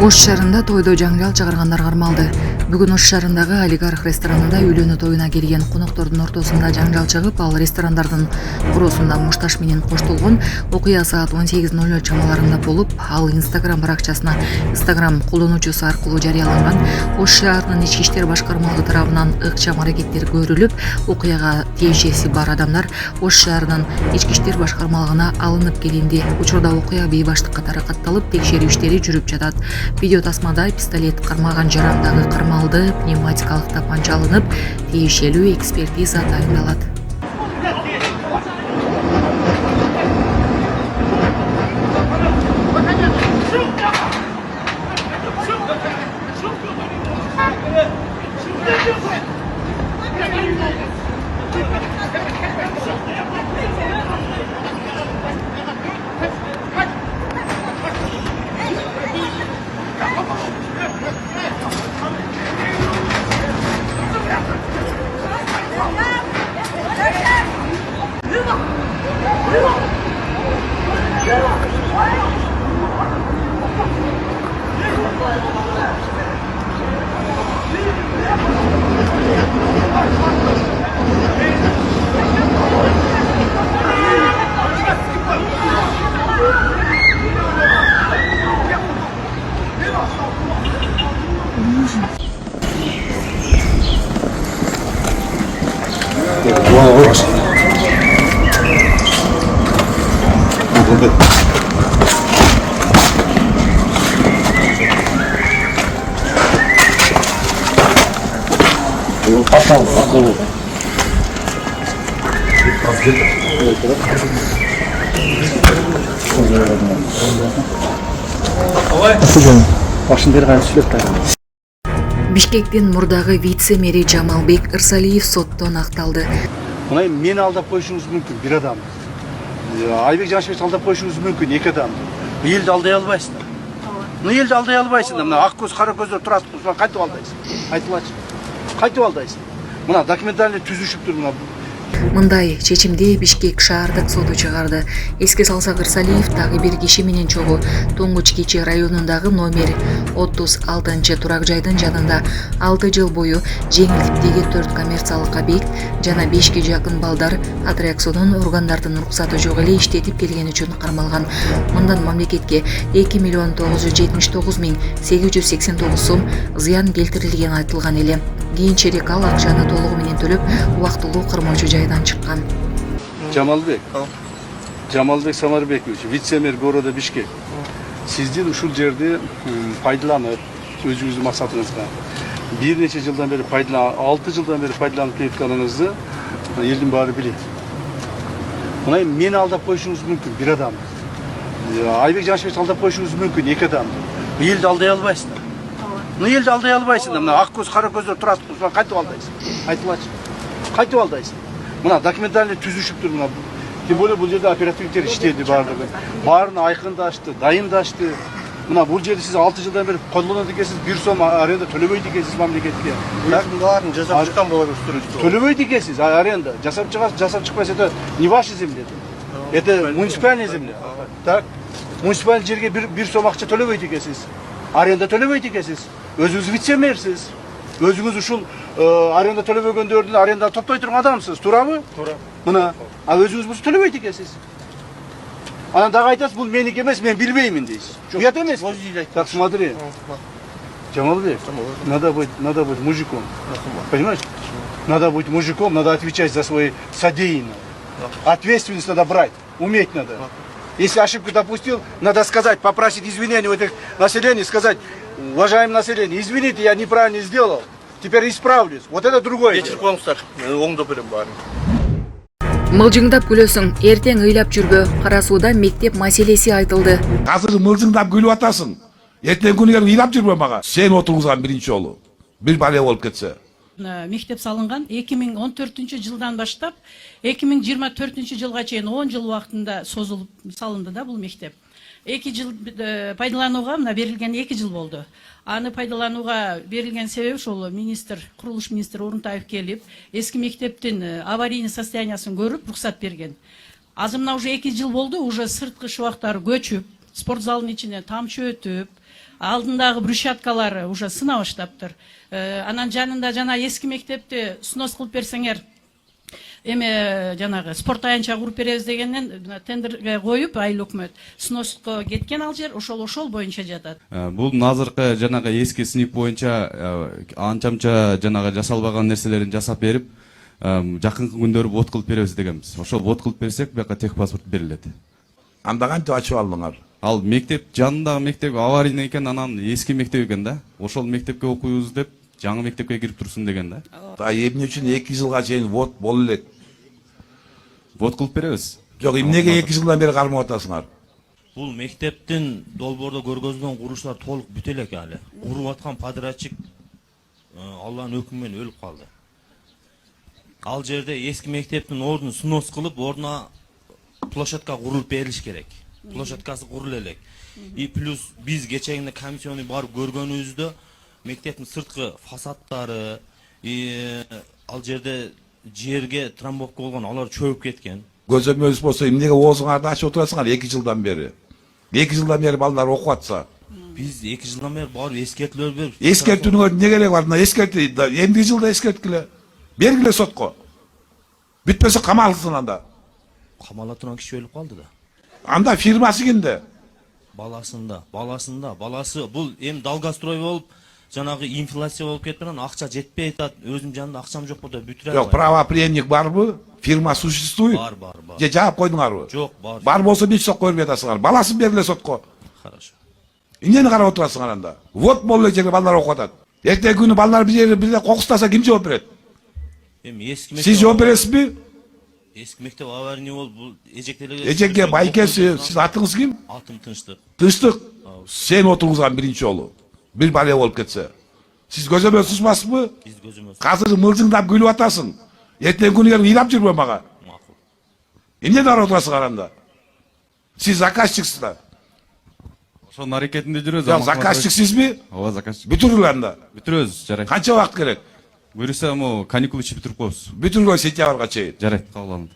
Ош шаарында тойдо жаңжал чыгаргандар кармалды. Бүгүн Ош шаарындагы олигарх ресторанында үйлөнүү тоюна келген коноктордун ортосунда жаңжал чыгып, ал ресторандардын куроосунда мушташ менен коштолгон. Окуя саат 18:00 чамаларында болуп, ал Instagram баракчасына Instagram колдонуучусу аркылуу жарыяланган. Ош шаарынын ички иштер башкармалыгы тарабынан ыкчам аракеттер көрүлүп, окуяга тиешеси бар адамдар Ош шаарынын ички иштер башкармалыгына алынып келинди. Учурда окуя бейбаштыкка таракатталып, текшерүү иштери жүрүп жатат. Видео тасмада пистолет кармаган жарандагы кармалды, пневматикалык тапанча алынып, тиешелүү экспертиза дайындалат. Бишкектин мурдагы вице-мэри Жамалбек Ырсалиев соттон акталды. Мына мени алдап коюшуңуз мүмкүн бир адам. Айбек Жаншыбек алдап коюшуңуз мүмкүн эки адам. Элди алдай албайсыңдар. Элди алдай албайсыңдар. Мына ак көз, кара көздөр турат, кантип алдайсың? Айтылачы. Кантип алдайсың? Мына документальный түзүшүптүр мына. Мындай чечимди Бишкек шаардык соту чыгарды. Эске салсак, Ырсалиев дагы бир киши менен чогуу Тоңгуч Кичи районундагы номер 36 турак жайдын жанында 6 жыл бою жеңилдиктеги 4 коммерциялык объект жана 5ке жакын балдар аттракционун органдардын уруксаты жок эле иштетип келгени үчүн кармалган. Мындан мамлекетке 2.979.889 сом зыян келтирилгени айтылган эле. Кийинчерээк ал акчаны толугу менен төлөп, убактылуу кырмоочу жайдан чыккан. Жамалбек Самарбекович, вице-мэр города Бишкек. Сиздин ушул жерди пайдаланып, өзүңүздүн максатыңызга бир нече жылдан бери 6 жылдан бери пайдаланып келатканыңызды элдин баары билет. Мына мени алдап коюшуңуз мүмкүн бир адам. Айбек Жаншыбек алдап коюшуңуз мүмкүн эки адам. Элди алдай албайсыңдар. Элди алдай албайсыңдар. Мына ак көз, кара көздөр турат, кантип алдайсың? Айтылачы. Кантип алдайсың? Мына документальный түзүшүптүр мына. Тем более бул жерде оперативдер иштеди баардыгы. Баарын айкындашты, дайындашты. Мына бул жерде сиз 6 жылдан бери колдонот экенсиз, 1 сом аренда төлөбөйт экенсиз мамлекетке. Баарын жасап чыккан болот өстүрүштү. Төлөбөйт экенсиз аренда. Жасап чыкпайсыз, это не ваша земля. Это муниципальная земля. Так. Муниципальный жерге 1 сом акча төлөбөйт экенсиз. Аренда төлөбөйт экенсиз. Өзүңүз вице-мэрсиз. Өзүңүз ушул аренда төлөбөгөндөрдүн аренда топтой турган адамсыз, туурабы? Туура. Мына, а өзүңүз бул төлөбөйт экенсиз. Анан дагы айтасыз, бул меники эмес, мен билбеймин дейсиз. Уят эмес. Так, смотри. Жамалбек, надо быть мужиком. Понимаешь? Надо быть мужиком, надо отвечать за свои содеянные. Ответственность надо брать, уметь надо. Если ошибку допустил, надо сказать, попросить извинения у этих населения, сказать: уважаемое население, извините, я неправильно сделал, теперь исправлюсь. Вот это другое. Кечирип коюңуздар, оңдоп берем баарын. Мылжыңдап күлөсүң, эртең ыйлап жүрбө. Кара сууда мектеп маселеси айтылды. Азыр мылжыңдап күлүп атасың. Эртең күнү ыйлап жүрбө мага. Сен отургузган биринчи жолу. Бир бале болуп кетсе. Мектеп салынган 2014 жылдан баштап 2024 жылга чейин 10 жыл убактында созулуп салынды да бул мектеп. 2 жыл пайдаланууга мына берилген 2 жыл болду. Аны пайдаланууга берилген себеп ошол курулуш министри Орунтаев келип, эски мектептин аварийный состояниясын көрүп, рухсат берген. Азыр мына уже 2 жыл болду, уже сырткы шыбактар көчүп, спорт залынын ичине тамчы өтүп, алдындагы брусчаткалары уже сына баштаптыр. Анан жанында жана эски мектепти снос кылып берсеңер, эме жанагы спорт аянча куруп беребиз дегенден тендерге коюп, айыл өкмөт сноско кеткен ал жер ошол боюнча жатат. Бул азыркы жанагы эски снип боюнча анчамча жанагы жасалбаган нерселерин жасап берип, жакынкы күндөрү бот кылып беребиз дегенбиз. Ошол бот кылып берсек, бияка техпаспорт берилет. Анда кантип ачып алдыңар? Ал мектеп жанындагы мектеп аварийный экен, анан эски мектеп экен да. Ошол мектепке окуйбуз деп, жаңы мектепке кирип турсун деген да. Эмне үчүн 2 жылга чейин вот боло элек? Вот кылып беребиз. Жок, эмнеге 2 жылдан бери кармап атасыңар? Бул мектептин долбоордо көргөзүлгөн курулуштар толук бүтө элек али. Уруп аткан подрядчик Алланын өкүмү менен өлүп калды. Ал жерде эски мектептин ордун снос кылып, ордуна площадка курулуп берилиш керек. Площадкасы курулу элек. И плюс биз кечегинде комиссионный барып көргөнүбүздө мектептин сырткы фасадтары, ал жерде жерге трамбовка болгон, алар чөгүп кеткен. Көзөмөлүс болсо эмнеге оозуңарды ачып отурасыңар 2 жылдан бери? 2 жылдан бери балдар окуп атса. Биз 2 жылдан бери барып эскертүүлөр берип. Эскертүүнүңөр эмне кереги бар? Мына эскерти, эмди жылда эскерткиле. Бергиле сотко. Бүтпөсө камалсын анда. Камала турган киши өлүп калды да. Анда фирмасы кимде? Баласы бул эми долгострой болуп, жанагы инфляция болуп кетип анан акча жетпей атат. Өзүм жанында акчам жок болду, бүтүрө албайм. Жок, правоприемник барбы? Фирма существует? Бар. Же жаап койдуңарбы? Жок, бар. Бар болсо бич сок көрүп атасыңар. Баласын бергиле сотко. Хорошо. Эмнени карап отурасыңар анда? Вот болуу жерге балдар окуп атат. Эртеги күнү балдар бирде кокустаса ким жооп берет? Эми эски мектеп. Сиз жооп бересизби? Эски мектеп аварийный болуп, бул эжектелерге. Эжекке байкеси, сиз атыңыз ким? Атым Тынчтык. Тынчтык. Сен отургузган биринчи жолу. Бир бале болуп кетсе. Сиз көзөмөл сузбасызбы? Биз көзүмөз. Азыр мылжыңдап күлүп атасың. Эртең күнү келип ыйлап жүрбө мага. Макул. Эмне дарып отурасыңар анда? Сиз заказчиксиз да. Ошонун аракетинде жүрөбүз. Жок, заказчик сизби? Ооба, заказчик. Бүтүрүлө анда. Бүтүрөбүз, жарайт. Канча убакыт керек? Буюрса, каникул ичи бүтүрүп коебуз. Бүтүргөн сентябрга чейин. Жарайт, кабыл алынды.